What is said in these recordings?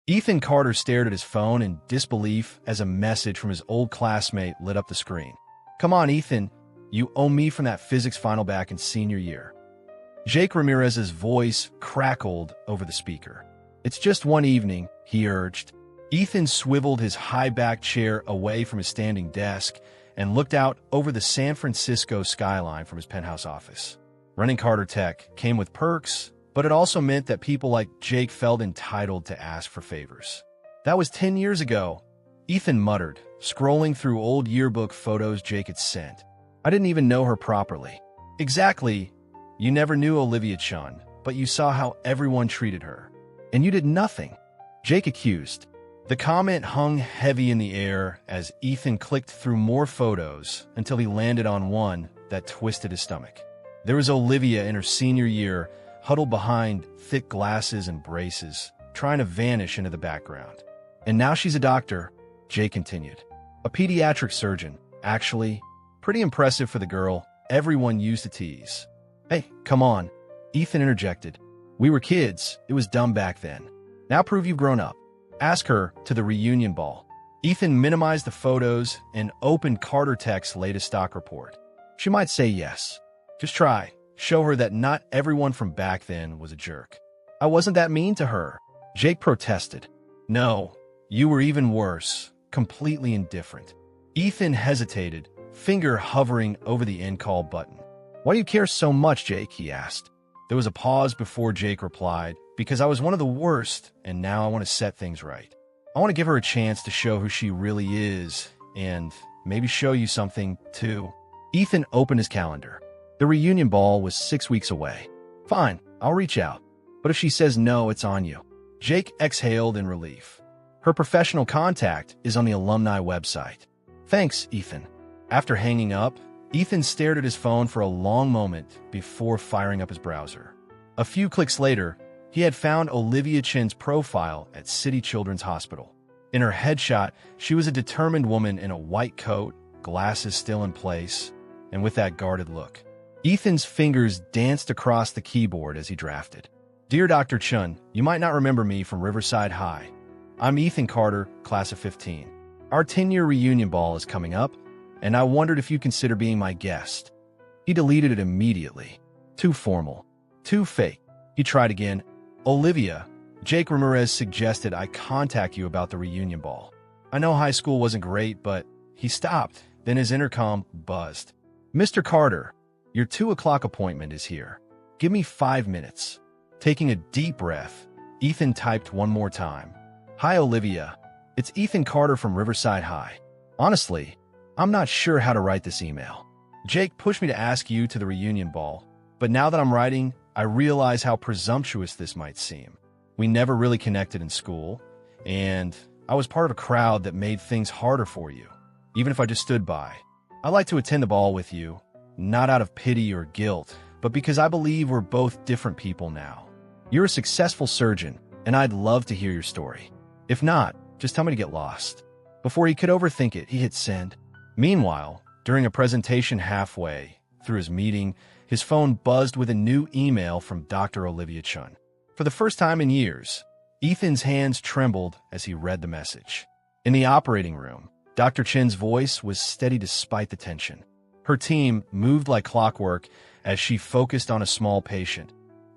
Ethan Carter stared at his phone in disbelief as a message from his old classmate lit up the screen. "Come on, Ethan. You owe me from that physics final back in senior year." Jake Ramirez's voice crackled over the speaker. "It's just one evening," he urged. Ethan swiveled his high-backed chair away from his standing desk and looked out over the San Francisco skyline from his penthouse office. Running Carter Tech came with perks, but it also meant that people like Jake felt entitled to ask for favors. "That was 10 years ago," Ethan muttered, scrolling through old yearbook photos Jake had sent. "I didn't even know her properly." "Exactly. You never knew Olivia Chun, but you saw how everyone treated her. And you did nothing," Jake accused. The comment hung heavy in the air as Ethan clicked through more photos until he landed on one that twisted his stomach. There was Olivia in her senior year, huddled behind thick glasses and braces, trying to vanish into the background. "And now she's a doctor," Jake continued. "A pediatric surgeon, actually. Pretty impressive for the girl everyone used to tease." "Hey, come on," Ethan interjected. "We were kids. It was dumb back then. Now prove you've grown up. Ask her to the reunion ball." Ethan minimized the photos and opened Carter Tech's latest stock report. "She might say yes. Just try. Show her that not everyone from back then was a jerk." "I wasn't that mean to her," Jake protested. "No, you were even worse, completely indifferent." Ethan hesitated, finger hovering over the end call button. "Why do you care so much, Jake?" he asked. There was a pause before Jake replied, "Because I was one of the worst, and now I want to set things right. I want to give her a chance to show who she really is, and maybe show you something, too." Ethan opened his calendar. The reunion ball was 6 weeks away. "Fine, I'll reach out. But if she says no, it's on you." Jake exhaled in relief. "Her professional contact is on the alumni website." "Thanks, Ethan." After hanging up, Ethan stared at his phone for a long moment before firing up his browser. A few clicks later, he had found Olivia Chin's profile at City Children's Hospital. In her headshot, she was a determined woman in a white coat, glasses still in place, and with that guarded look. Ethan's fingers danced across the keyboard as he drafted. "Dear Dr. Chun, you might not remember me from Riverside High. I'm Ethan Carter, class of 15. Our 10-year reunion ball is coming up, and I wondered if you'd consider being my guest." He deleted it immediately. Too formal. Too fake. He tried again. "Olivia, Jake Ramirez suggested I contact you about the reunion ball. I know high school wasn't great, but..." He stopped, then his intercom buzzed. "Mr. Carter, your 2 o'clock appointment is here. Give me 5 minutes." Taking a deep breath, Ethan typed one more time. "Hi, Olivia. It's Ethan Carter from Riverside High. Honestly, I'm not sure how to write this email. Jake pushed me to ask you to the reunion ball, but now that I'm writing, I realize how presumptuous this might seem. We never really connected in school, and I was part of a crowd that made things harder for you, even if I just stood by. I'd like to attend the ball with you, not out of pity or guilt, but because I believe we're both different people now. You're a successful surgeon, and I'd love to hear your story. If not, just tell me to get lost." Before he could overthink it, he hit send. Meanwhile, during a presentation halfway through his meeting, his phone buzzed with a new email from Dr. Olivia Chun. For the first time in years, Ethan's hands trembled as he read the message. In the operating room, Dr. Chin's voice was steady despite the tension. Her team moved like clockwork as she focused on a small patient,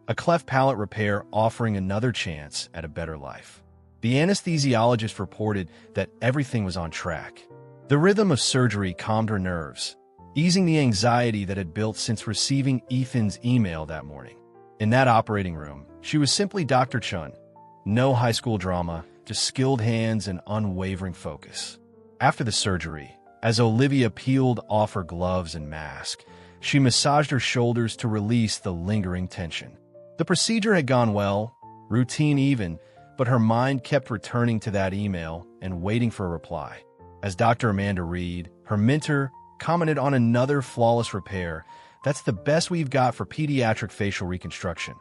a cleft palate repair offering another chance at a better life. The anesthesiologist reported that everything was on track. The rhythm of surgery calmed her nerves, easing the anxiety that had built since receiving Ethan's email that morning. In that operating room, she was simply Dr. Chun. No high school drama, just skilled hands and unwavering focus. After the surgery, as Olivia peeled off her gloves and mask, she massaged her shoulders to release the lingering tension. The procedure had gone well, routine even, but her mind kept returning to that email and waiting for a reply. As Dr. Amanda Reed, her mentor, commented on another flawless repair, "That's the best we've got for pediatric facial reconstruction."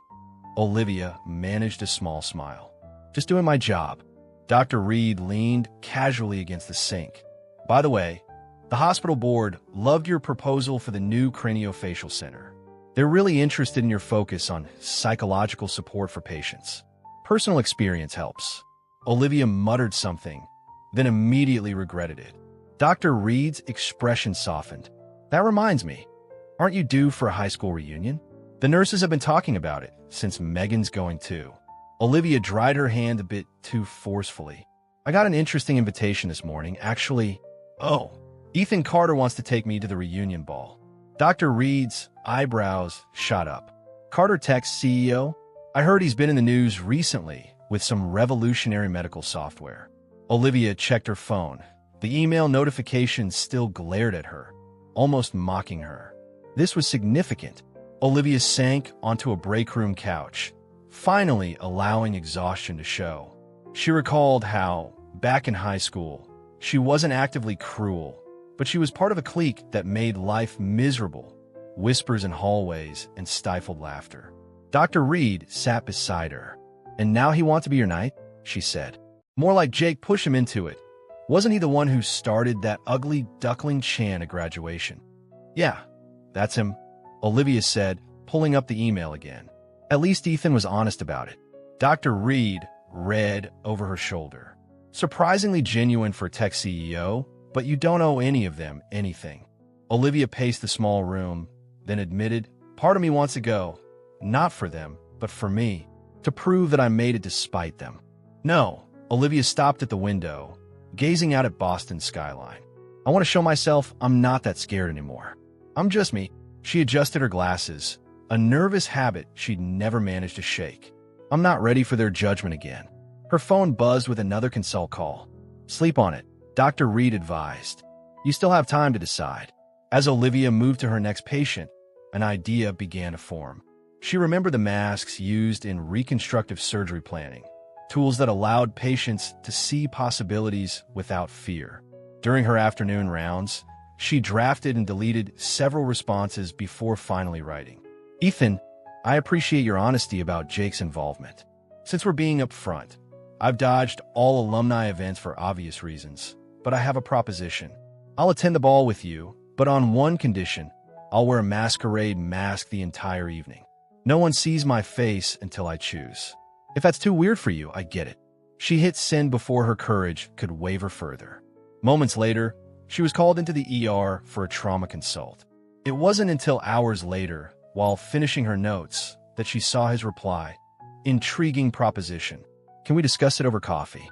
Olivia managed a small smile. "Just doing my job." Dr. Reed leaned casually against the sink. "By the way, the hospital board loved your proposal for the new craniofacial center. They're really interested in your focus on psychological support for patients. Personal experience helps." Olivia muttered something, then immediately regretted it. Dr. Reed's expression softened. That reminds me, aren't you due for a high school reunion? The nurses have been talking about it since Megan's going too. Olivia dried her hand a bit too forcefully. I got an interesting invitation this morning, actually. Oh, Ethan Carter wants to take me to the reunion ball. Dr. Reed's eyebrows shot up. Carter Tech's CEO? I heard he's been in the news recently with some revolutionary medical software. Olivia checked her phone. The email notification still glared at her, almost mocking her. This was significant. Olivia sank onto a break room couch, finally allowing exhaustion to show. She recalled how, back in high school, she wasn't actively cruel, but she was part of a clique that made life miserable. Whispers in hallways and stifled laughter. Dr. Reed sat beside her. And now he wants to be your knight? She said. More like Jake pushed him into it. Wasn't he the one who started that ugly duckling chant at graduation? Yeah, that's him, Olivia said, pulling up the email again. At least Ethan was honest about it. Dr. Reed read over her shoulder. Surprisingly genuine for a tech CEO, but you don't owe any of them anything. Olivia paced the small room, then admitted, part of me wants to go, not for them, but for me, to prove that I made it despite them. No, Olivia stopped at the window, gazing out at Boston's skyline. I want to show myself I'm not that scared anymore. I'm just me. She adjusted her glasses, a nervous habit she'd never managed to shake. I'm not ready for their judgment again. Her phone buzzed with another consult call. Sleep on it, Dr. Reed advised. You still have time to decide. As Olivia moved to her next patient, an idea began to form. She remembered the masks used in reconstructive surgery planning, tools that allowed patients to see possibilities without fear. During her afternoon rounds, she drafted and deleted several responses before finally writing. Ethan, I appreciate your honesty about Jake's involvement. Since we're being upfront, I've dodged all alumni events for obvious reasons, but I have a proposition. I'll attend the ball with you, but on one condition. I'll wear a masquerade mask the entire evening. No one sees my face until I choose. If that's too weird for you, I get it. She hit send before her courage could waver further. Moments later, she was called into the ER for a trauma consult. It wasn't until hours later, while finishing her notes, that she saw his reply. Intriguing proposition. Can we discuss it over coffee?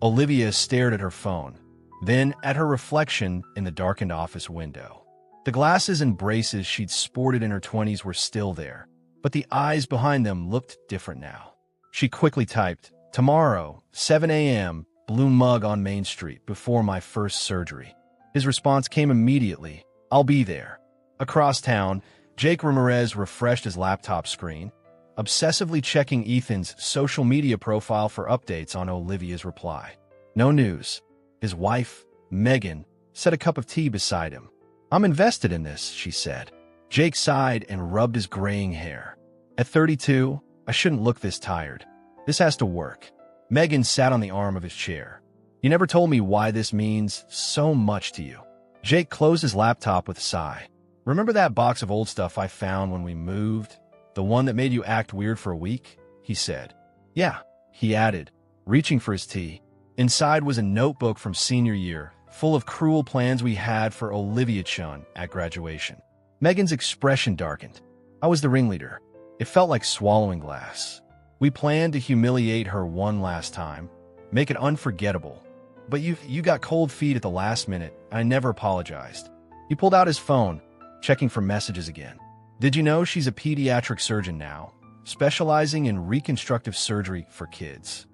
Olivia stared at her phone, then at her reflection in the darkened office window. The glasses and braces she'd sported in her 20s were still there, but the eyes behind them looked different now. She quickly typed, tomorrow, 7 a.m., Blue Mug on Main Street before my first surgery. His response came immediately, I'll be there. Across town, Jake Ramirez refreshed his laptop screen, obsessively checking Ethan's social media profile for updates on Olivia's reply. No news. His wife, Megan, set a cup of tea beside him. I'm invested in this, she said. Jake sighed and rubbed his graying hair. At 32, I shouldn't look this tired. This has to work. Megan sat on the arm of his chair. You never told me why this means so much to you. Jake closed his laptop with a sigh. Remember that box of old stuff I found when we moved? The one that made you act weird for a week? He said. Yeah, he added, reaching for his tea. Inside was a notebook from senior year, full of cruel plans we had for Olivia Chun at graduation. Megan's expression darkened. I was the ringleader. It felt like swallowing glass. We planned to humiliate her one last time, make it unforgettable. But you got cold feet at the last minute, and I never apologized. He pulled out his phone, checking for messages again. Did you know she's a pediatric surgeon now, specializing in reconstructive surgery for kids?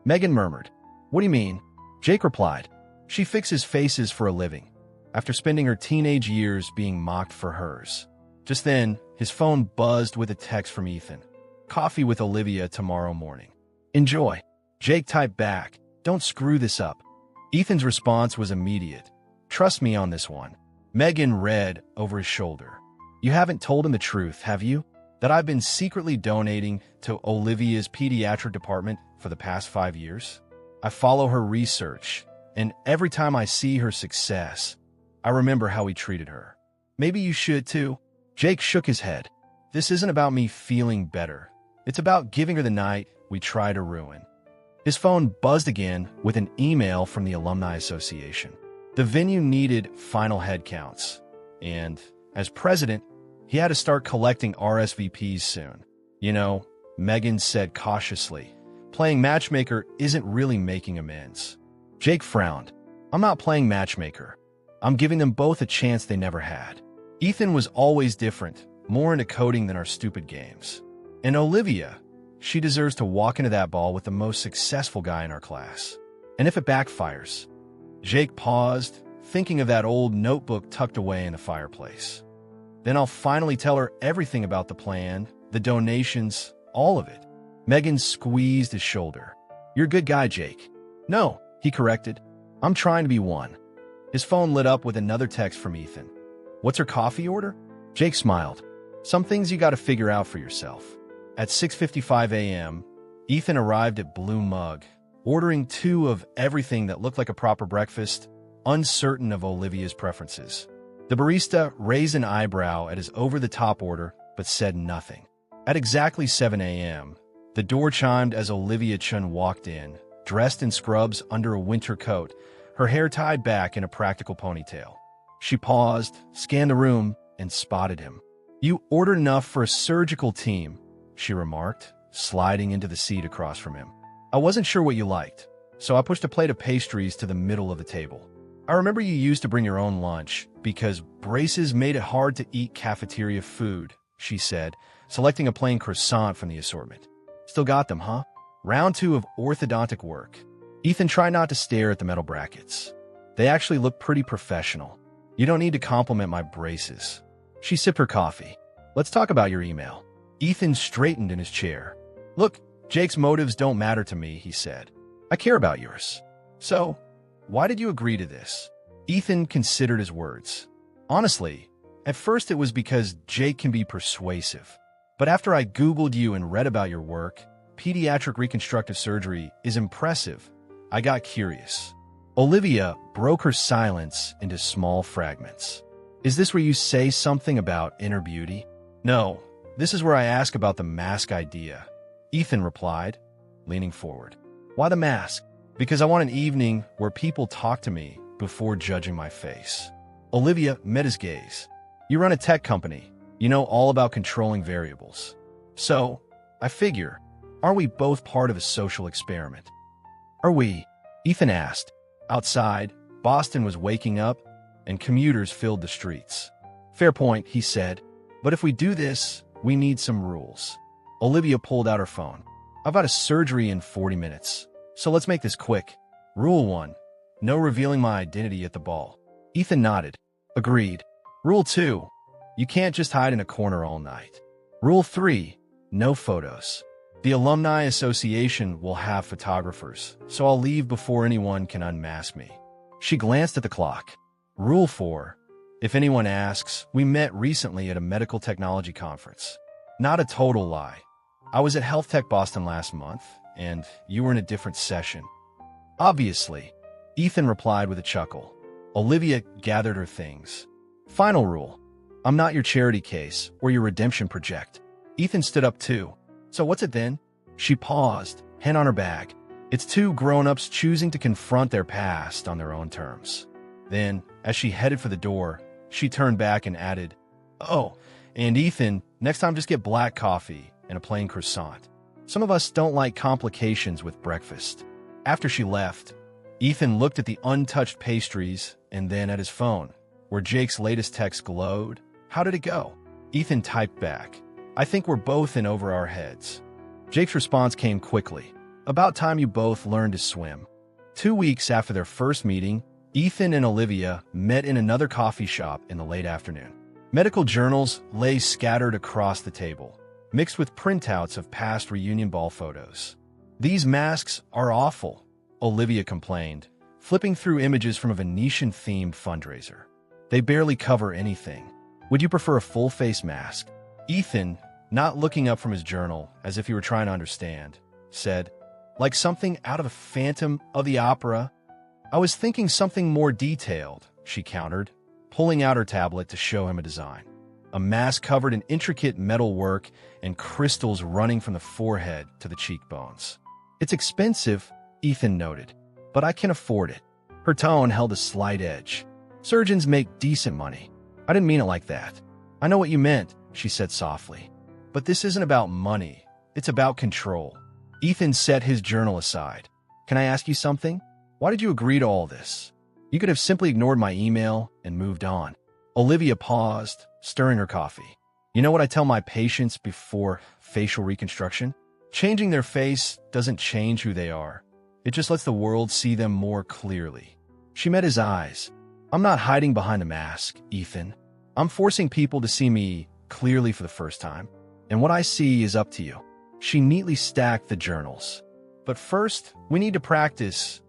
Megan murmured. What do you mean? Jake replied. She fixes faces for a living, after spending her teenage years being mocked for hers. Just then, his phone buzzed with a text from Ethan. Coffee with Olivia tomorrow morning. Enjoy. Jake typed back, don't screw this up. Ethan's response was immediate. Trust me on this one. Megan read over his shoulder. You haven't told him the truth, have you? That I've been secretly donating to Olivia's pediatric department for the past 5 years? I follow her research, and every time I see her success, I remember how we treated her. Maybe you should too. Jake shook his head. This isn't about me feeling better. It's about giving her the night we try to ruin. His phone buzzed again with an email from the Alumni Association. The venue needed final headcounts, and as president, he had to start collecting RSVPs soon. You know, Megan said cautiously, playing matchmaker isn't really making amends. Jake frowned. I'm not playing matchmaker. I'm giving them both a chance they never had. Ethan was always different, more into coding than our stupid games. And Olivia, she deserves to walk into that ball with the most successful guy in our class. And if it backfires? Jake paused, thinking of that old notebook tucked away in the fireplace. Then I'll finally tell her everything about the plan, the donations, all of it. Megan squeezed his shoulder. You're a good guy, Jake. No, he corrected. I'm trying to be one. His phone lit up with another text from Ethan. What's her coffee order? Jake smiled. Some things you gotta figure out for yourself. At 6:55 a.m., Ethan arrived at Blue Mug, ordering 2 of everything that looked like a proper breakfast, uncertain of Olivia's preferences. The barista raised an eyebrow at his over-the-top order, but said nothing. At exactly 7 a.m., the door chimed as Olivia Chun walked in, dressed in scrubs under a winter coat, her hair tied back in a practical ponytail. She paused, scanned the room, and spotted him. You ordered enough for a surgical team, she remarked, sliding into the seat across from him. I wasn't sure what you liked, so I pushed a plate of pastries to the middle of the table. I remember you used to bring your own lunch because braces made it hard to eat cafeteria food, she said, selecting a plain croissant from the assortment. Still got them, huh? Round 2 of orthodontic work. Ethan tried not to stare at the metal brackets. They actually look pretty professional. You don't need to compliment my braces. She sipped her coffee. Let's talk about your email. Ethan straightened in his chair. Look, Jake's motives don't matter to me, he said. I care about yours. So, why did you agree to this? Ethan considered his words. Honestly, at first it was because Jake can be persuasive. But after I Googled you and read about your work, pediatric reconstructive surgery is impressive. I got curious. Olivia broke her silence into small fragments. Is this where you say something about inner beauty? No, this is where I ask about the mask idea. Ethan replied, leaning forward. Why the mask? Because I want an evening where people talk to me before judging my face. Olivia met his gaze. You run a tech company. You know all about controlling variables. So, I figure, aren't we both part of a social experiment? Are we? Ethan asked. Outside, Boston was waking up, and commuters filled the streets. Fair point, he said. But if we do this, we need some rules. Olivia pulled out her phone. I've got a surgery in 40 minutes, so let's make this quick. Rule 1. No revealing my identity at the ball. Ethan nodded. Agreed. Rule 2. You can't just hide in a corner all night. Rule 3. No photos. The Alumni Association will have photographers, so I'll leave before anyone can unmask me. She glanced at the clock. Rule 4. If anyone asks, we met recently at a medical technology conference. Not a total lie. I was at Health Tech Boston last month, and you were in a different session. Obviously, Ethan replied with a chuckle. Olivia gathered her things. Final rule. I'm not your charity case or your redemption project. Ethan stood up too. So what's it then? She paused, hand on her bag. It's 2 grown-ups choosing to confront their past on their own terms. Then, as she headed for the door, she turned back and added, Oh, and Ethan, next time just get black coffee and a plain croissant. Some of us don't like complications with breakfast. After she left, Ethan looked at the untouched pastries and then at his phone, where Jake's latest text glowed. How did it go? Ethan typed back. I think we're both in over our heads. Jake's response came quickly. About time you both learned to swim. 2 weeks after their first meeting, Ethan and Olivia met in another coffee shop in the late afternoon. Medical journals lay scattered across the table, mixed with printouts of past reunion ball photos. These masks are awful, Olivia complained, flipping through images from a Venetian-themed fundraiser. They barely cover anything. Would you prefer a full-face mask? Ethan, not looking up from his journal as if he were trying to understand, said, like something out of a Phantom of the Opera. I was thinking something more detailed, she countered, pulling out her tablet to show him a design. A mask covered in intricate metal work and crystals running from the forehead to the cheekbones. It's expensive, Ethan noted. But I can afford it. Her tone held a slight edge. Surgeons make decent money. I didn't mean it like that. I know what you meant, she said softly. But this isn't about money. It's about control. Ethan set his journal aside. Can I ask you something? Why did you agree to all this? You could have simply ignored my email and moved on. Olivia paused, stirring her coffee. You know what I tell my patients before facial reconstruction? Changing their face doesn't change who they are. It just lets the world see them more clearly. She met his eyes. I'm not hiding behind a mask, Ethan. I'm forcing people to see me clearly for the first time. And what I see is up to you. She neatly stacked the journals. But first, we need to practice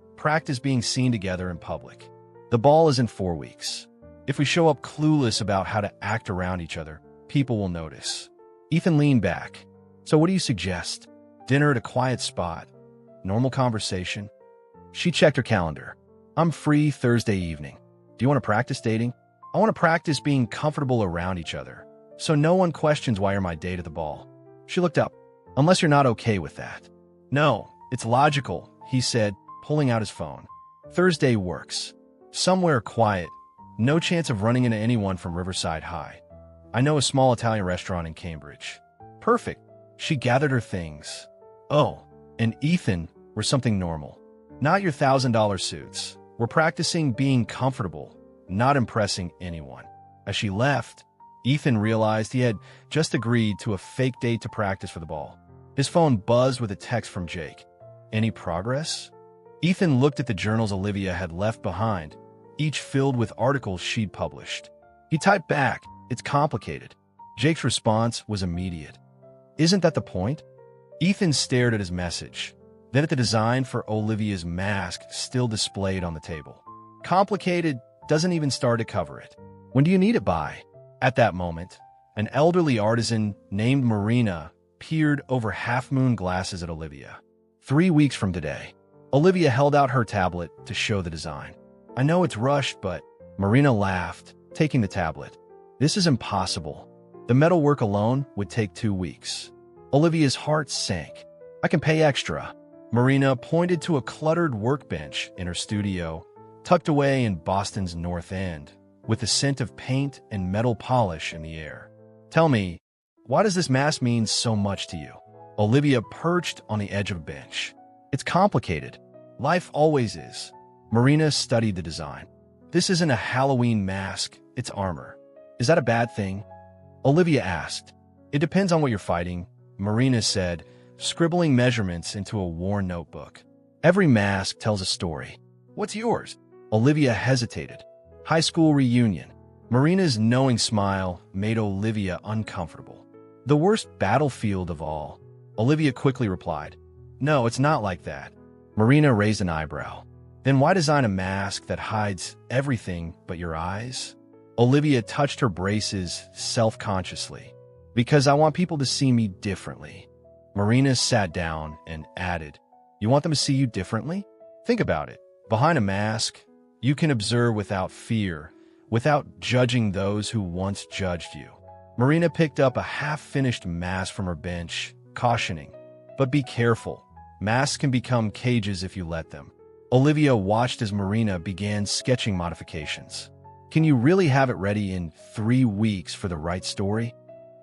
being seen together in public. The ball is in 4 weeks. If we show up clueless about how to act around each other, people will notice. Ethan leaned back. So what do you suggest? Dinner at a quiet spot? Normal conversation? She checked her calendar. I'm free Thursday evening. Do you want to practice dating? I want to practice being comfortable around each other, so no one questions why you're my date at the ball. She looked up. Unless you're not okay with that. No, it's logical, he said, pulling out his phone. Thursday works. Somewhere quiet. No chance of running into anyone from Riverside High. I know a small Italian restaurant in Cambridge. Perfect. She gathered her things. Oh, and Ethan, we're something normal. Not your $1,000 suits. We're practicing being comfortable, not impressing anyone. As she left, Ethan realized he had just agreed to a fake date to practice for the ball. His phone buzzed with a text from Jake. Any progress? Ethan looked at the journals Olivia had left behind, each filled with articles she'd published. He typed back, "It's complicated." Jake's response was immediate. Isn't that the point? Ethan stared at his message, then at the design for Olivia's mask still displayed on the table. Complicated doesn't even start to cover it. When do you need it by? At that moment, an elderly artisan named Marina peered over half-moon glasses at Olivia. 3 weeks from today. Olivia held out her tablet to show the design. I know it's rushed, but Marina laughed, taking the tablet. This is impossible. The metalwork alone would take 2 weeks. Olivia's heart sank. I can pay extra. Marina pointed to a cluttered workbench in her studio, tucked away in Boston's North End, with the scent of paint and metal polish in the air. Tell me, why does this mask mean so much to you? Olivia perched on the edge of a bench. It's complicated. Life always is. Marina studied the design. This isn't a Halloween mask, it's armor. Is that a bad thing? Olivia asked. It depends on what you're fighting, Marina said, scribbling measurements into a worn notebook. Every mask tells a story. What's yours? Olivia hesitated. High school reunion. Marina's knowing smile made Olivia uncomfortable. The worst battlefield of all. Olivia quickly replied. No, it's not like that. Marina raised an eyebrow. Then why design a mask that hides everything but your eyes? Olivia touched her braces self-consciously. Because I want people to see me differently. Marina sat down and added, You want them to see you differently? Think about it. Behind a mask, you can observe without fear, without judging those who once judged you. Marina picked up a half-finished mask from her bench, cautioning, But be careful. Masks can become cages if you let them. Olivia watched as Marina began sketching modifications. Can you really have it ready in 3 weeks for the right story?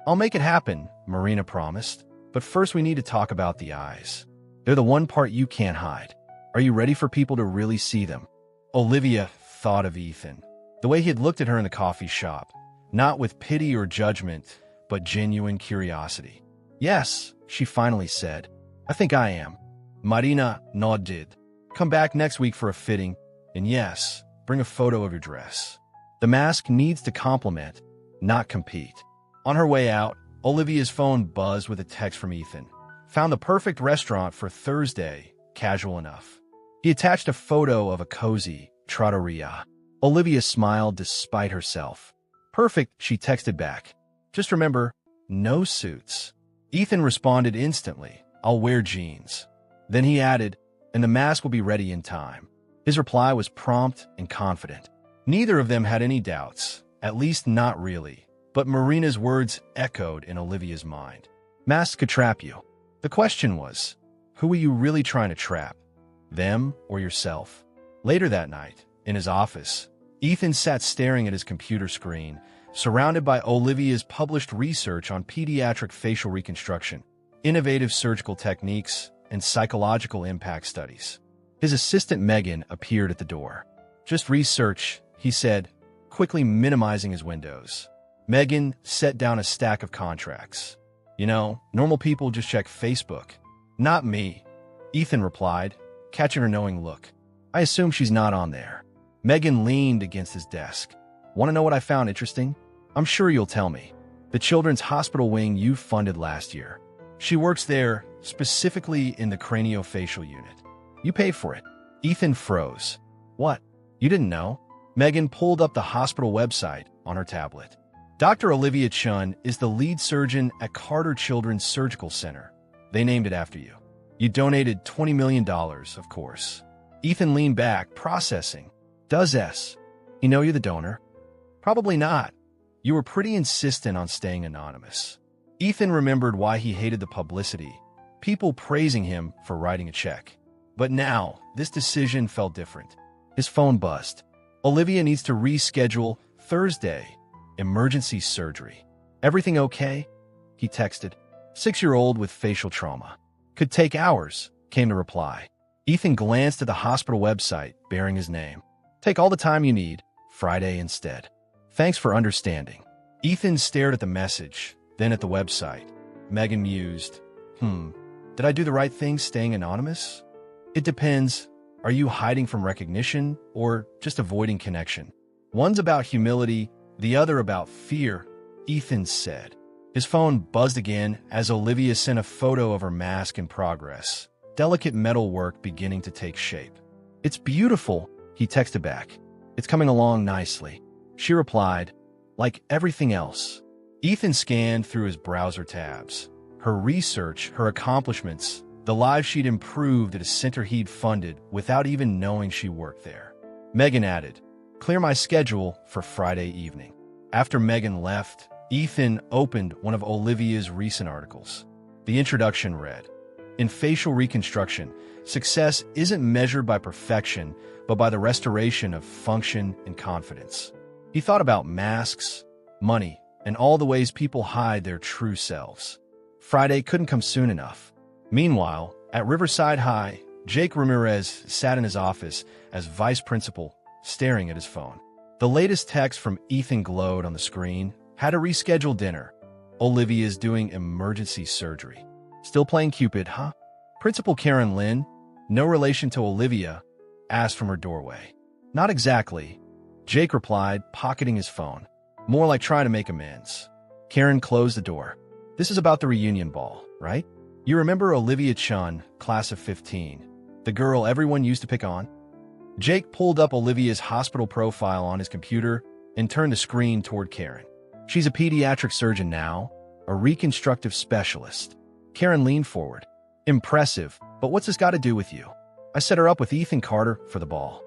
I'll make it happen, Marina promised. But first we need to talk about the eyes. They're the one part you can't hide. Are you ready for people to really see them? Olivia thought of Ethan. The way he had looked at her in the coffee shop. Not with pity or judgment, but genuine curiosity. Yes, she finally said. I think I am. Marina nodded. Come back next week for a fitting. And yes, bring a photo of your dress. The mask needs to complement, not compete. On her way out, Olivia's phone buzzed with a text from Ethan. Found the perfect restaurant for Thursday, casual enough. He attached a photo of a cozy trattoria. Olivia smiled despite herself. Perfect, she texted back. Just remember, no suits. Ethan responded instantly, I'll wear jeans. Then he added, and the mask will be ready in time. His reply was prompt and confident. Neither of them had any doubts, at least not really. But Marina's words echoed in Olivia's mind. Masks could trap you. The question was, who were you really trying to trap? them or yourself. Later that night, in his office, Ethan sat staring at his computer screen, surrounded by Olivia's published research on pediatric facial reconstruction, innovative surgical techniques, and psychological impact studies. His assistant Megan appeared at the door. "Just research," he said, quickly minimizing his windows. Megan set down a stack of contracts. "You know, normal people just check Facebook." "Not me," Ethan replied, catching her knowing look. "I assume she's not on there." Megan leaned against his desk. "Want to know what I found interesting? I'm sure you'll tell me. The children's hospital wing you funded last year. She works there, specifically in the craniofacial unit. You pay for it." Ethan froze. "What? You didn't know?" Megan pulled up the hospital website on her tablet. "Dr. Olivia Chun is the lead surgeon at Carter Children's Surgical Center. They named it after you. You donated $20 million, of course." Ethan leaned back, processing. "Does he know you're the donor?" "Probably not. You were pretty insistent on staying anonymous." Ethan remembered why he hated the publicity, people praising him for writing a check. But now, this decision felt different. His phone buzzed. "Olivia needs to reschedule Thursday. Emergency surgery. Everything okay?" He texted. 6-year-old with facial trauma. "Could take hours," came the reply. Ethan glanced at the hospital website bearing his name. "Take all the time you need. Friday instead. Thanks for understanding." Ethan stared at the message, then at the website. Megan mused. Did I do the right thing staying anonymous? It depends. Are you hiding from recognition or just avoiding connection? One's about humility, the other about fear, Ethan said. His phone buzzed again as Olivia sent a photo of her mask in progress, delicate metal work beginning to take shape. "It's beautiful," he texted back. "It's coming along nicely." She replied, "Like everything else." Ethan scanned through his browser tabs. Her research, her accomplishments, the lives she'd improved at a center he'd funded without even knowing she worked there. Megan added, "Clear my schedule for Friday evening." After Megan left, Ethan opened one of Olivia's recent articles. The introduction read, "In facial reconstruction, success isn't measured by perfection, but by the restoration of function and confidence." He thought about masks, money, and all the ways people hide their true selves. Friday couldn't come soon enough. Meanwhile, at Riverside High, Jake Ramirez sat in his office as vice principal, staring at his phone. The latest text from Ethan glowed on the screen. "Had a rescheduled dinner. Olivia's doing emergency surgery." "Still playing Cupid, huh?" Principal Karen Lynn, no relation to Olivia, asked from her doorway. "Not exactly," Jake replied, pocketing his phone. "More like trying to make amends." Karen closed the door. "This is about the reunion ball, right? You remember Olivia Chun, class of 15, the girl everyone used to pick on?" Jake pulled up Olivia's hospital profile on his computer and turned the screen toward Karen. "She's a pediatric surgeon now, a reconstructive specialist." Karen leaned forward. "Impressive, but what's this got to do with you?" "I set her up with Ethan Carter for the ball."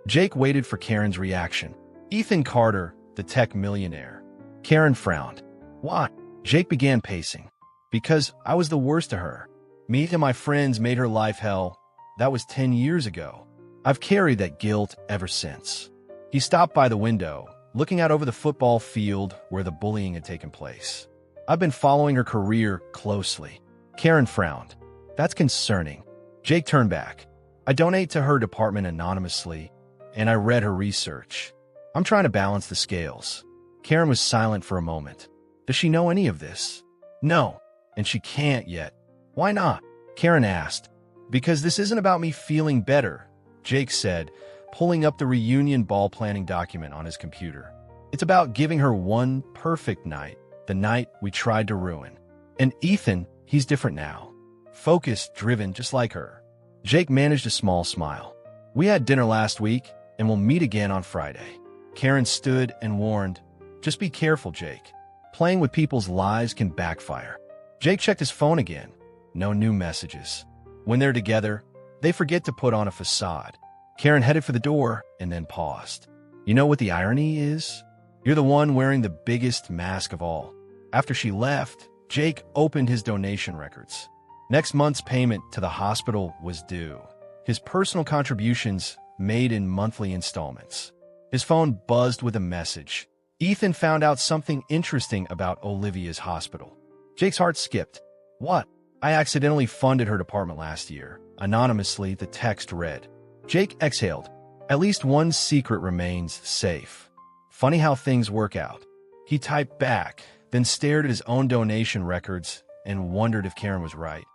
Jake waited for Karen's reaction. "Ethan Carter, the tech millionaire." Karen frowned. "Why?" Jake began pacing. "Because I was the worst to her. Me and my friends made her life hell. That was 10 years ago. I've carried that guilt ever since." He stopped by the window, looking out over the football field where the bullying had taken place. "I've been following her career closely." Karen frowned. "That's concerning." Jake turned back. "I donate to her department anonymously, and I read her research. I'm trying to balance the scales." Karen was silent for a moment. "Does she know any of this?" "No, and she can't yet." "Why not?" Karen asked. "Because this isn't about me feeling better," Jake said, pulling up the reunion ball planning document on his computer. "It's about giving her one perfect night, the night we tried to ruin. And Ethan, he's different now. Focused, driven, just like her." Jake managed a small smile. "We had dinner last week, and we'll meet again on Friday." Karen stood and warned, "Just be careful, Jake. Playing with people's lives can backfire." Jake checked his phone again. No new messages. When they're together, they forget to put on a facade. Karen headed for the door and then paused. "You know what the irony is? You're the one wearing the biggest mask of all." After she left, Jake opened his donation records. Next month's payment to the hospital was due. his personal contributions made in monthly installments. His phone buzzed with a message. Ethan found out something interesting about Olivia's hospital. Jake's heart skipped. What? I accidentally funded her department last year. Anonymously, the text read. Jake exhaled. At least one secret remains safe. Funny how things work out. He typed back, then stared at his own donation records and wondered if Karen was right.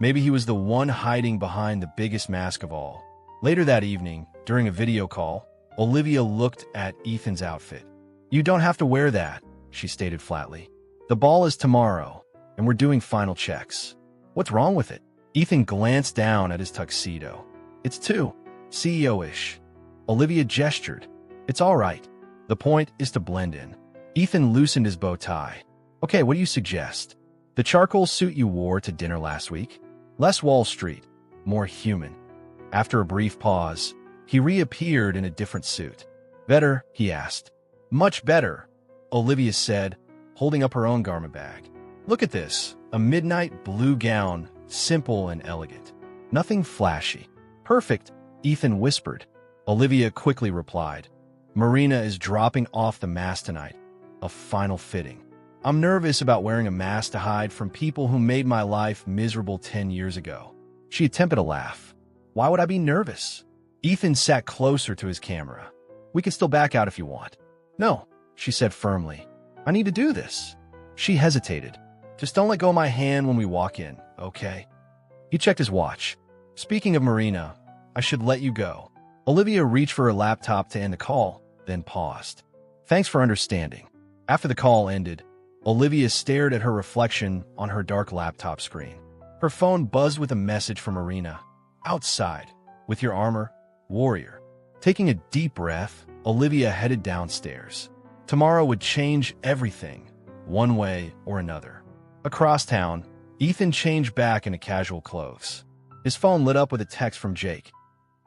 Maybe he was the one hiding behind the biggest mask of all. Later that evening, during a video call, Olivia looked at Ethan's outfit. You don't have to wear that, she stated flatly. The ball is tomorrow, and we're doing final checks. What's wrong with it? Ethan glanced down at his tuxedo. It's too CEO-ish. Olivia gestured. It's all right. The point is to blend in. Ethan loosened his bow tie. Okay, what do you suggest? The charcoal suit you wore to dinner last week? Less Wall Street, more human. After a brief pause, he reappeared in a different suit. Better, he asked. Much better, Olivia said, holding up her own garment bag. Look at this, a midnight blue gown, simple and elegant. Nothing flashy. Perfect, Ethan whispered. Olivia quickly replied. Marina is dropping off the mask tonight. A final fitting. I'm nervous about wearing a mask to hide from people who made my life miserable 10 years ago. She attempted a laugh. Why would I be nervous? Ethan sat closer to his camera. We can still back out if you want. No, she said firmly. I need to do this. She hesitated. Just don't let go of my hand when we walk in, okay? He checked his watch. Speaking of Marina, I should let you go. Olivia reached for her laptop to end the call, then paused. Thanks for understanding. After the call ended, Olivia stared at her reflection on her dark laptop screen. Her phone buzzed with a message from Marina. Outside, with your armor, warrior. Taking a deep breath, Olivia headed downstairs. Tomorrow would change everything, one way or another. Across town, Ethan changed back into casual clothes. His phone lit up with a text from Jake.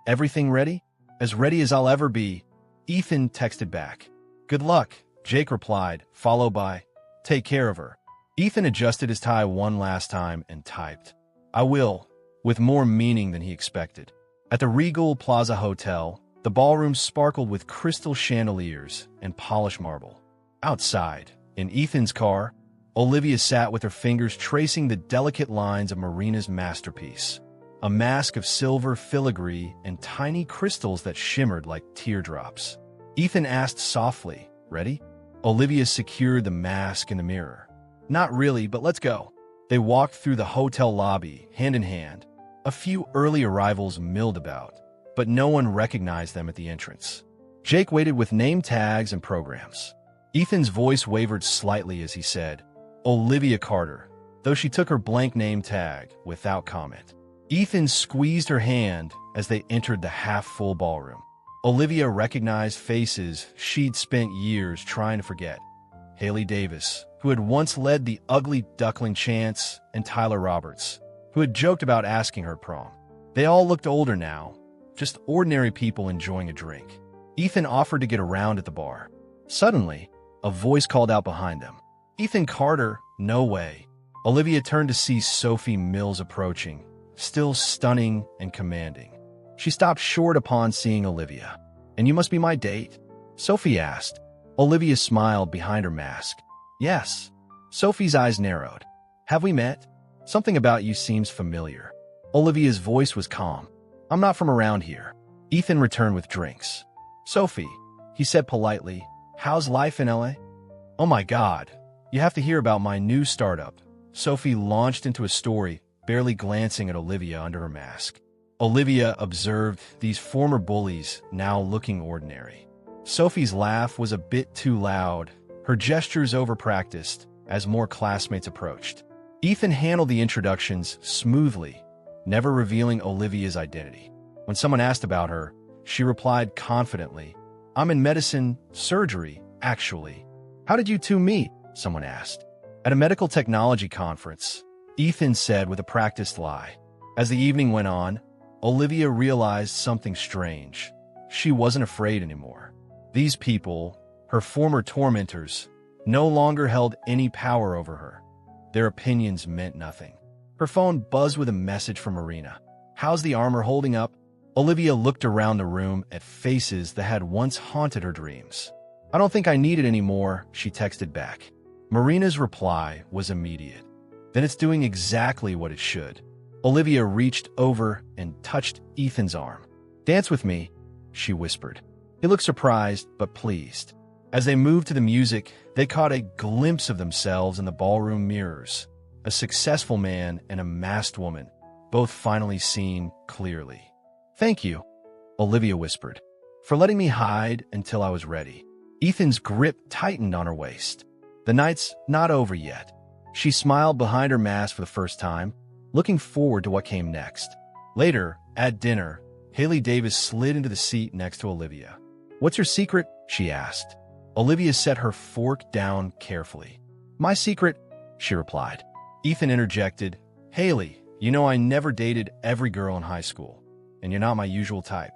Everything ready? As ready as I'll ever be, Ethan texted back. Good luck, Jake replied, followed by, take care of her. Ethan adjusted his tie one last time and typed, I will, with more meaning than he expected. At the Regal Plaza Hotel, the ballroom sparkled with crystal chandeliers and polished marble. Outside, in Ethan's car, Olivia sat with her fingers tracing the delicate lines of Marina's masterpiece, a mask of silver filigree and tiny crystals that shimmered like teardrops. Ethan asked softly, ready? Olivia secured the mask in the mirror. Not really, but let's go. They walked through the hotel lobby, hand in hand. A few early arrivals milled about, but no one recognized them at the entrance. Jake waited with name tags and programs. Ethan's voice wavered slightly as he said, Olivia Carter, though she took her blank name tag without comment. Ethan squeezed her hand as they entered the half-full ballroom. Olivia recognized faces she'd spent years trying to forget. Haley Davis, who had once led the Ugly Duckling chants, and Tyler Roberts, who had joked about asking her prom. They all looked older now, just ordinary people enjoying a drink. Ethan offered to get a round at the bar. Suddenly, a voice called out behind them. Ethan Carter, no way. Olivia turned to see Sophie Mills approaching, still stunning and commanding. She stopped short upon seeing Olivia. And you must be my date? Sophie asked. Olivia smiled behind her mask. Yes. Sophie's eyes narrowed. Have we met? Something about you seems familiar. Olivia's voice was calm. I'm not from around here. Ethan returned with drinks. Sophie, he said politely, how's life in LA? Oh my God, you have to hear about my new startup. Sophie launched into a story, barely glancing at Olivia under her mask. Olivia observed these former bullies now looking ordinary. Sophie's laugh was a bit too loud, her gestures overpracticed as more classmates approached. Ethan handled the introductions smoothly, never revealing Olivia's identity. When someone asked about her, she replied confidently, I'm in medicine, surgery, actually. How did you two meet? Someone asked. At a medical technology conference, Ethan said with a practiced lie. As the evening went on, Olivia realized something strange. She wasn't afraid anymore. These people, her former tormentors, no longer held any power over her. Their opinions meant nothing. Her phone buzzed with a message from Marina. How's the armor holding up? Olivia looked around the room at faces that had once haunted her dreams. I don't think I need it anymore, she texted back. Marina's reply was immediate. Then it's doing exactly what it should. Olivia reached over and touched Ethan's arm. Dance with me, she whispered. He looked surprised but pleased. As they moved to the music, they caught a glimpse of themselves in the ballroom mirrors. A successful man and a masked woman, both finally seen clearly. Thank you, Olivia whispered, for letting me hide until I was ready. Ethan's grip tightened on her waist. The night's not over yet. She smiled behind her mask for the first time, looking forward to what came next. Later, at dinner, Haley Davis slid into the seat next to Olivia. What's your secret? She asked. Olivia set her fork down carefully. My secret, she replied. Ethan interjected, Haley, you know I never dated every girl in high school, and you're not my usual type.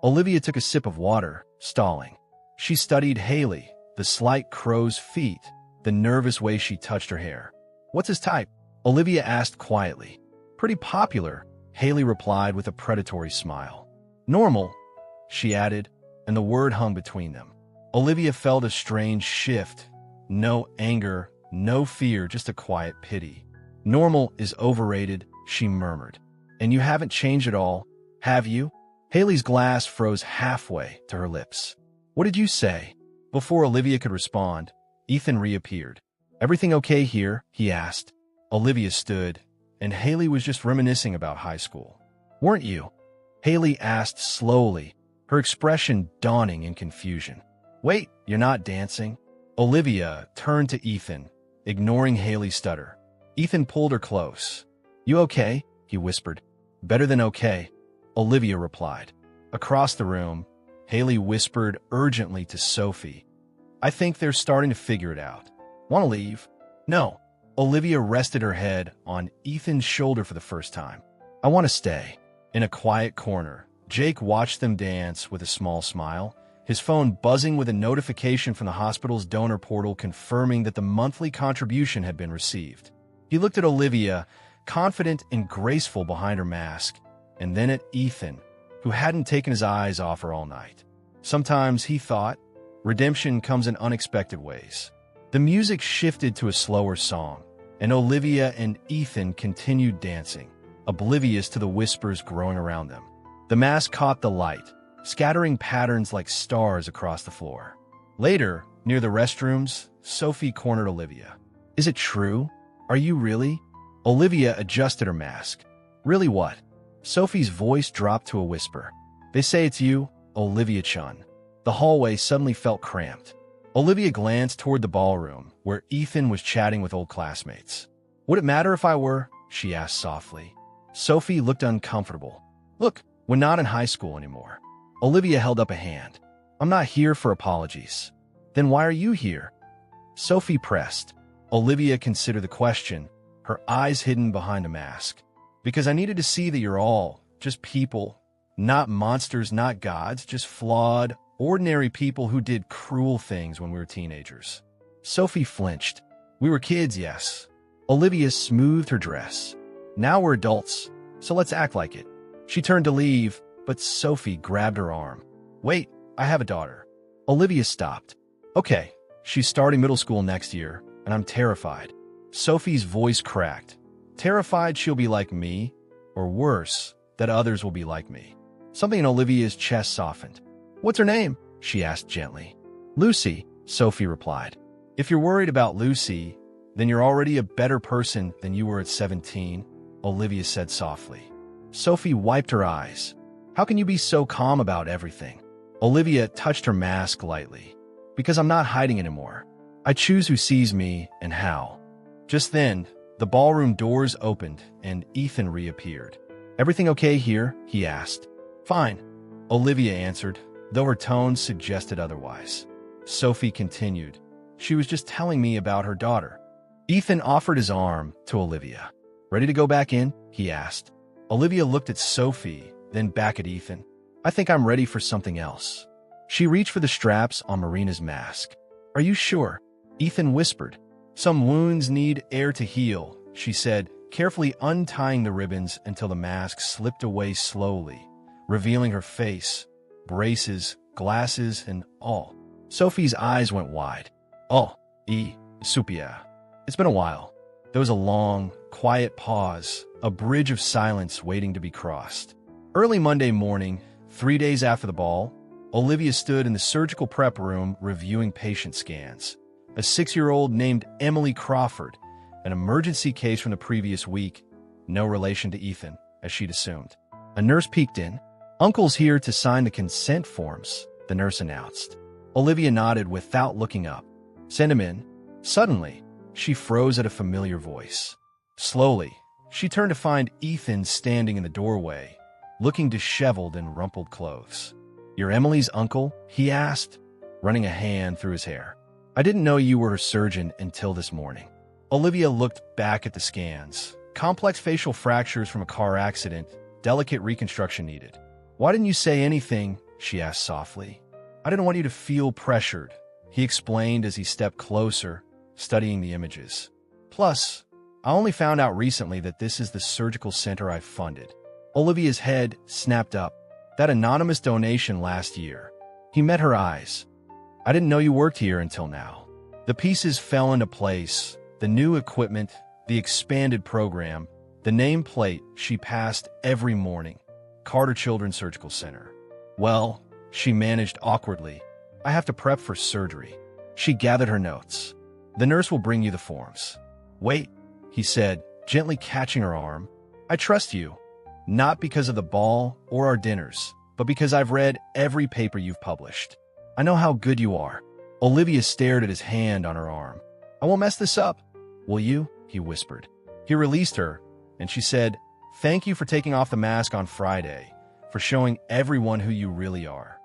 Olivia took a sip of water, stalling. She studied Haley, the slight crow's feet, the nervous way she touched her hair. What's his type? Olivia asked quietly. Pretty popular, Haley replied with a predatory smile. Normal, she added, and the word hung between them. Olivia felt a strange shift. No anger, no fear, just a quiet pity. Normal is overrated, she murmured. And you haven't changed at all, have you? Haley's glass froze halfway to her lips. What did you say? Before Olivia could respond, Ethan reappeared. Everything okay here? He asked. Olivia stood, and Haley was just reminiscing about high school. Weren't you? Haley asked slowly, her expression dawning in confusion. Wait, you're not dancing? Olivia turned to Ethan, ignoring Haley's stutter. Ethan pulled her close. You okay? He whispered. Better than okay, Olivia replied. Across the room, Haley whispered urgently to Sophie. I think they're starting to figure it out. Want to leave? No. Olivia rested her head on Ethan's shoulder for the first time. I want to stay. In a quiet corner, Jake watched them dance with a small smile, his phone buzzing with a notification from the hospital's donor portal confirming that the monthly contribution had been received. He looked at Olivia, confident and graceful behind her mask, and then at Ethan, who hadn't taken his eyes off her all night. Sometimes, he thought, redemption comes in unexpected ways. The music shifted to a slower song, and Olivia and Ethan continued dancing, oblivious to the whispers growing around them. The mask caught the light, scattering patterns like stars across the floor. Later, near the restrooms, Sophie cornered Olivia. Is it true? Are you really? Olivia adjusted her mask. Really what? Sophie's voice dropped to a whisper. They say it's you, Olivia Chun. The hallway suddenly felt cramped. Olivia glanced toward the ballroom, where Ethan was chatting with old classmates. Would it matter if I were? She asked softly. Sophie looked uncomfortable. Look, we're not in high school anymore. Olivia held up a hand. I'm not here for apologies. Then why are you here? Sophie pressed. Olivia considered the question, her eyes hidden behind a mask. Because I needed to see that you're all just people, not monsters, not gods, just flawed, ordinary people who did cruel things when we were teenagers. Sophie flinched. We were kids, yes. Olivia smoothed her dress. Now we're adults, so let's act like it. She turned to leave, but Sophie grabbed her arm. Wait, I have a daughter. Olivia stopped. Okay, she's starting middle school next year, and I'm terrified. Sophie's voice cracked. Terrified she'll be like me, or worse, that others will be like me. Something in Olivia's chest softened. What's her name? She asked gently. Lucy, Sophie replied. If you're worried about Lucy, then you're already a better person than you were at 17, Olivia said softly. Sophie wiped her eyes. How can you be so calm about everything? Olivia touched her mask lightly. Because I'm not hiding anymore. I choose who sees me and how. Just then, the ballroom doors opened and Ethan reappeared. Everything okay here? He asked. Fine, Olivia answered, though her tone suggested otherwise. Sophie continued. She was just telling me about her daughter. Ethan offered his arm to Olivia. Ready to go back in? He asked. Olivia looked at Sophie, then back at Ethan. I think I'm ready for something else. She reached for the straps on Marina's mask. Are you sure? Ethan whispered. Some wounds need air to heal, she said, carefully untying the ribbons until the mask slipped away slowly, revealing her face, braces, glasses, and all. Sophie's eyes went wide. Oh, Supia. It's been a while. There was a long, quiet pause, a bridge of silence waiting to be crossed. Early Monday morning, 3 days after the ball, Olivia stood in the surgical prep room reviewing patient scans. A 6-year-old named Emily Crawford, an emergency case from the previous week, no relation to Ethan, as she'd assumed. A nurse peeked in. "Uncle's here to sign the consent forms," the nurse announced. Olivia nodded without looking up. "Send him in." Suddenly, she froze at a familiar voice. Slowly, she turned to find Ethan standing in the doorway, looking disheveled in rumpled clothes. "You're Emily's uncle?" he asked, running a hand through his hair. "I didn't know you were her surgeon until this morning." Olivia looked back at the scans. Complex facial fractures from a car accident, delicate reconstruction needed. "Why didn't you say anything?" she asked softly. "I didn't want you to feel pressured," he explained as he stepped closer, studying the images. "Plus, I only found out recently that this is the surgical center I funded." Olivia's head snapped up. "That anonymous donation last year." He met her eyes. "I didn't know you worked here until now." The pieces fell into place. The new equipment, the expanded program, the nameplate she passed every morning. Carter Children's Surgical Center. "Well," she managed awkwardly, "I have to prep for surgery." She gathered her notes. "The nurse will bring you the forms." "Wait," he said, gently catching her arm. "I trust you, not because of the ball or our dinners, but because I've read every paper you've published. I know how good you are." Olivia stared at his hand on her arm. "I won't mess this up, will you?" he whispered. He released her, and she said, "Thank you for taking off the mask on Friday, for showing everyone who you really are."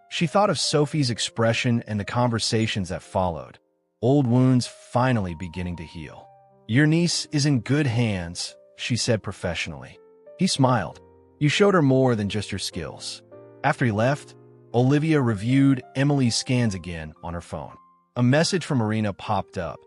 She thought of Sophie's expression and the conversations that followed, old wounds finally beginning to heal. "Your niece is in good hands," she said professionally. He smiled. "You showed her more than just your skills." After he left, Olivia reviewed Emily's scans again on her phone. A message from Marina popped up.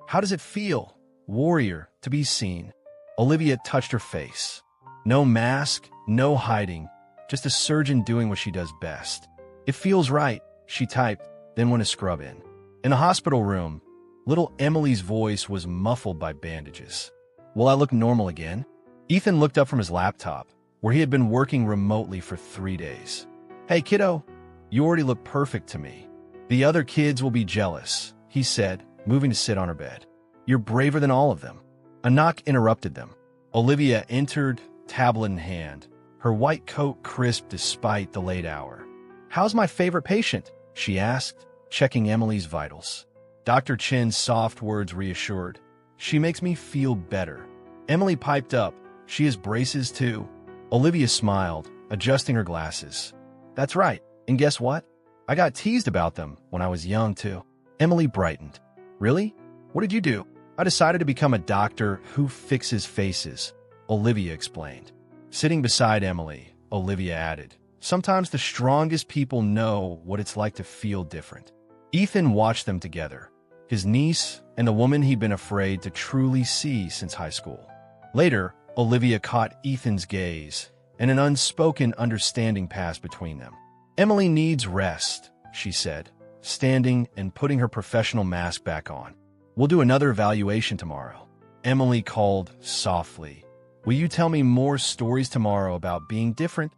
"How does it feel, warrior, to be seen?" Olivia touched her face. No mask, no hiding, just a surgeon doing what she does best. "It feels right," she typed, then went to scrub in. In the hospital room, little Emily's voice was muffled by bandages. "Will I look normal again?" Ethan looked up from his laptop, where he had been working remotely for 3 days. "Hey, kiddo, you already look perfect to me." "The other kids will be jealous," he said, moving to sit on her bed. "You're braver than all of them." A knock interrupted them. Olivia entered, tablet in hand, her white coat crisp despite the late hour. "How's my favorite patient?" she asked, checking Emily's vitals. Dr. Chin's soft words reassured. "She makes me feel better." Emily piped up. "She has braces too." Olivia smiled, adjusting her glasses. "That's right, and guess what? I got teased about them when I was young too." Emily brightened. "Really? What did you do?" "I decided to become a doctor who fixes faces," Olivia explained. Sitting beside Emily, Olivia added, "Sometimes the strongest people know what it's like to feel different." Ethan watched them together, his niece and the woman he'd been afraid to truly see since high school. Later, Olivia caught Ethan's gaze, and an unspoken understanding passed between them. "Emily needs rest," she said, standing and putting her professional mask back on. "We'll do another evaluation tomorrow." Emily called softly, "Will you tell me more stories tomorrow about being different?"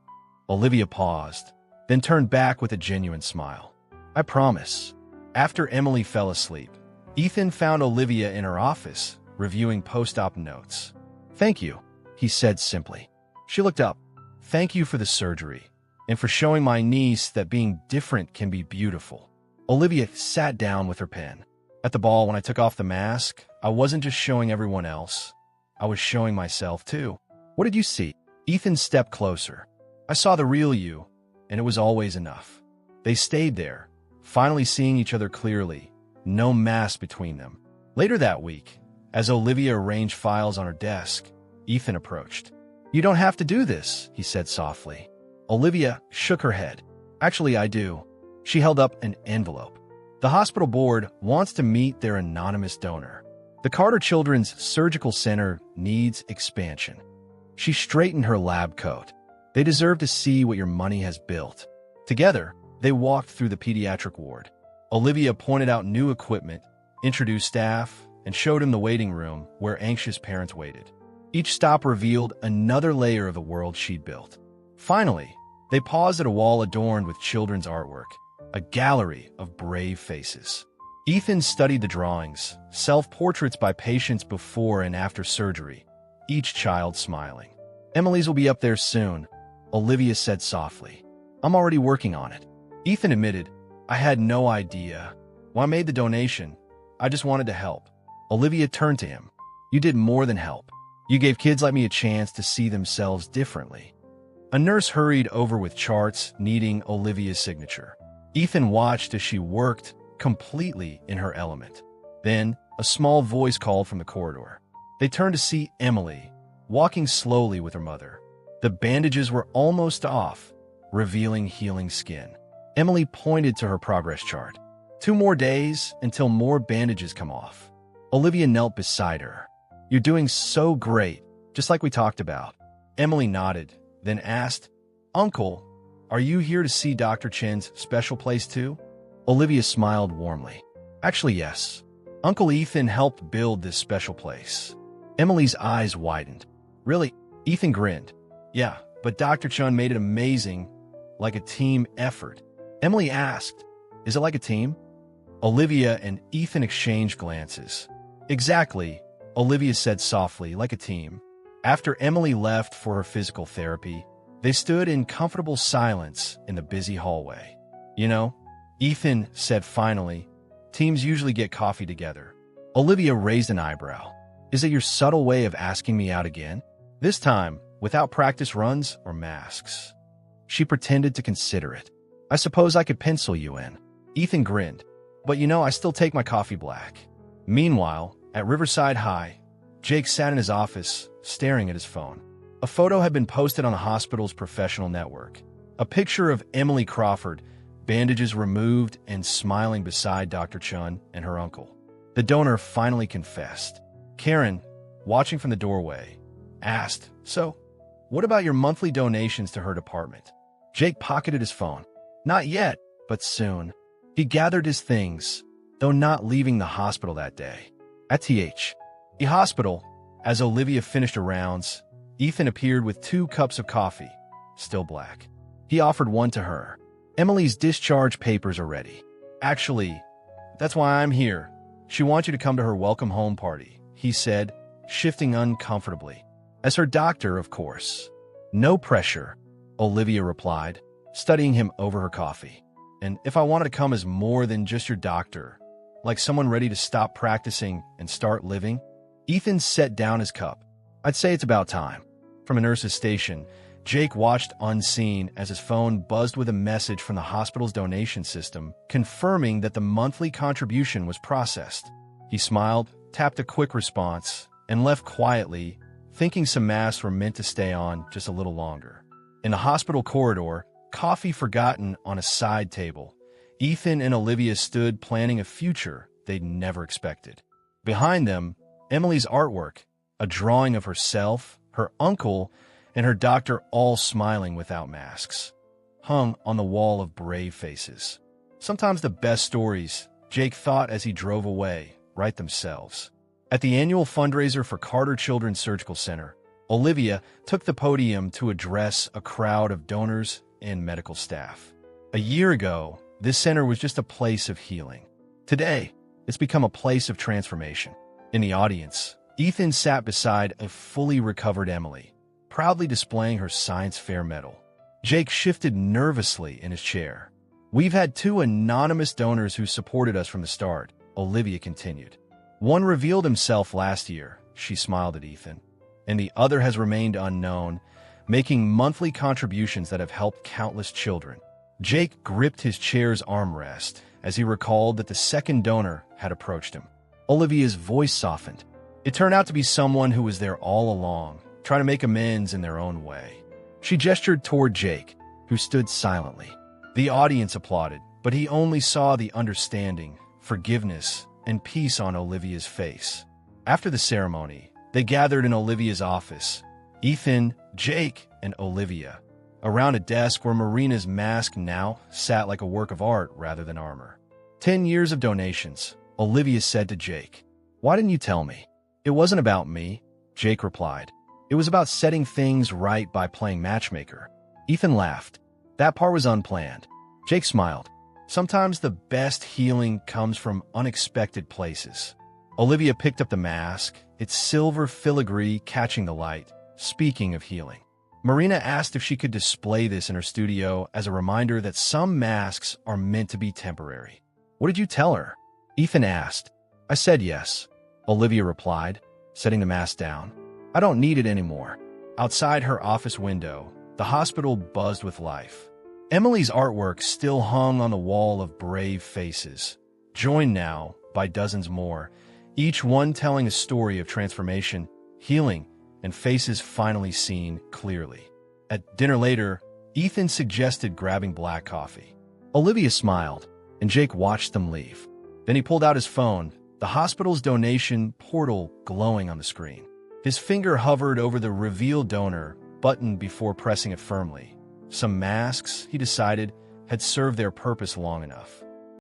Olivia paused, then turned back with a genuine smile. "I promise." After Emily fell asleep, Ethan found Olivia in her office, reviewing post-op notes. "Thank you," he said simply. She looked up. "Thank you for the surgery, and for showing my niece that being different can be beautiful." Olivia sat down with her pen. "At the ball, when I took off the mask, I wasn't just showing everyone else. I was showing myself too." "What did you see?" Ethan stepped closer. "I saw the real you, and it was always enough." They stayed there, finally seeing each other clearly, no mask between them. Later that week, as Olivia arranged files on her desk, Ethan approached. "You don't have to do this," he said softly. Olivia shook her head. "Actually, I do." She held up an envelope. "The hospital board wants to meet their anonymous donor. The Carter Children's Surgical Center needs expansion." She straightened her lab coat. They deserve to see what your money has built. Together, they walked through the pediatric ward. Olivia pointed out new equipment, introduced staff, and showed him the waiting room where anxious parents waited. Each stop revealed another layer of the world she'd built. Finally, they paused at a wall adorned with children's artwork, a gallery of brave faces. Ethan studied the drawings, self-portraits by patients before and after surgery, each child smiling. "Emily's will be up there soon," Olivia said softly. "I'm already working on it." Ethan admitted, "I had no idea. When I made the donation, I just wanted to help." Olivia turned to him. "You did more than help. You gave kids like me a chance to see themselves differently." A nurse hurried over with charts needing Olivia's signature. Ethan watched as she worked, completely in her element. Then, a small voice called from the corridor. They turned to see Emily, walking slowly with her mother. The bandages were almost off, revealing healing skin. Emily pointed to her progress chart. 2 more days until more bandages come off. Olivia knelt beside her. "You're doing so great, just like we talked about." Emily nodded, then asked, "Uncle, are you here to see Dr. Chen's special place too?" Olivia smiled warmly. "Actually, yes. Uncle Ethan helped build this special place." Emily's eyes widened. "Really?" Ethan grinned. "Yeah, but Dr. Chen made it amazing, like a team effort." Emily asked, "Is it like a team?" Olivia and Ethan exchanged glances. "Exactly," Olivia said softly, "like a team." After Emily left for her physical therapy, they stood in comfortable silence in the busy hallway. "You know," Ethan said finally, "teams usually get coffee together." Olivia raised an eyebrow. "Is it your subtle way of asking me out again? This time, without practice runs or masks?" She pretended to consider it. "I suppose I could pencil you in." Ethan grinned. "But you know, I still take my coffee black." Meanwhile, at Riverside High, Jake sat in his office, staring at his phone. A photo had been posted on the hospital's professional network. A picture of Emily Crawford, bandages removed and smiling beside Dr. Chun and her uncle. The donor finally confessed. Karen, watching from the doorway, asked, "So, what about your monthly donations to her department?" Jake pocketed his phone. "Not yet, but soon." He gathered his things, though not leaving the hospital that day. At the hospital, as Olivia finished her rounds, Ethan appeared with 2 cups of coffee, still black. He offered one to her. "Emily's discharge papers are ready." "Actually, that's why I'm here. She wants you to come to her welcome home party," he said, shifting uncomfortably. "As her doctor, of course." "No pressure," Olivia replied, studying him over her coffee. "And if I wanted to come as more than just your doctor, like someone ready to stop practicing and start living?" Ethan set down his cup. "I'd say it's about time." From a nurse's station, Jake watched unseen as his phone buzzed with a message from the hospital's donation system, confirming that the monthly contribution was processed. He smiled, tapped a quick response, and left quietly, thinking some masks were meant to stay on just a little longer. In the hospital corridor, coffee forgotten on a side table, Ethan and Olivia stood planning a future they'd never expected. Behind them, Emily's artwork, a drawing of herself, her uncle, and her doctor all smiling without masks, hung on the wall of brave faces. Sometimes the best stories, Jake thought as he drove away, write themselves. At the annual fundraiser for Carter Children's Surgical Center, Olivia took the podium to address a crowd of donors and medical staff. A year ago, this center was just a place of healing. Today, it's become a place of transformation. In the audience, Ethan sat beside a fully recovered Emily, proudly displaying her science fair medal. Jake shifted nervously in his chair. "We've had 2 anonymous donors who supported us from the start," Olivia continued. "One revealed himself last year," she smiled at Ethan, "and the other has remained unknown, making monthly contributions that have helped countless children." Jake gripped his chair's armrest as he recalled that the second donor had approached him. Olivia's voice softened. It turned out to be someone who was there all along, trying to make amends in their own way. She gestured toward Jake, who stood silently. The audience applauded, but he only saw the understanding, forgiveness, and peace on Olivia's face. After the ceremony, they gathered in Olivia's office. Ethan, Jake, and Olivia, around a desk where Marina's mask now sat like a work of art rather than armor. 10 years of donations, Olivia said to Jake. Why didn't you tell me? It wasn't about me, Jake replied. It was about setting things right by playing matchmaker. Ethan laughed. That part was unplanned. Jake smiled. Sometimes the best healing comes from unexpected places. Olivia picked up the mask, its silver filigree catching the light. Speaking of healing, Marina asked if she could display this in her studio as a reminder that some masks are meant to be temporary. What did you tell her? Ethan asked. I said yes, Olivia replied, setting the mask down. I don't need it anymore. Outside her office window, the hospital buzzed with life. Emily's artwork still hung on the wall of brave faces, joined now by dozens more, each one telling a story of transformation, healing, and faces finally seen clearly. At dinner later, Ethan suggested grabbing black coffee. Olivia smiled, and Jake watched them leave. Then he pulled out his phone, the hospital's donation portal glowing on the screen. His finger hovered over the Reveal Donor button before pressing it firmly. Some masks, he decided, had served their purpose long enough.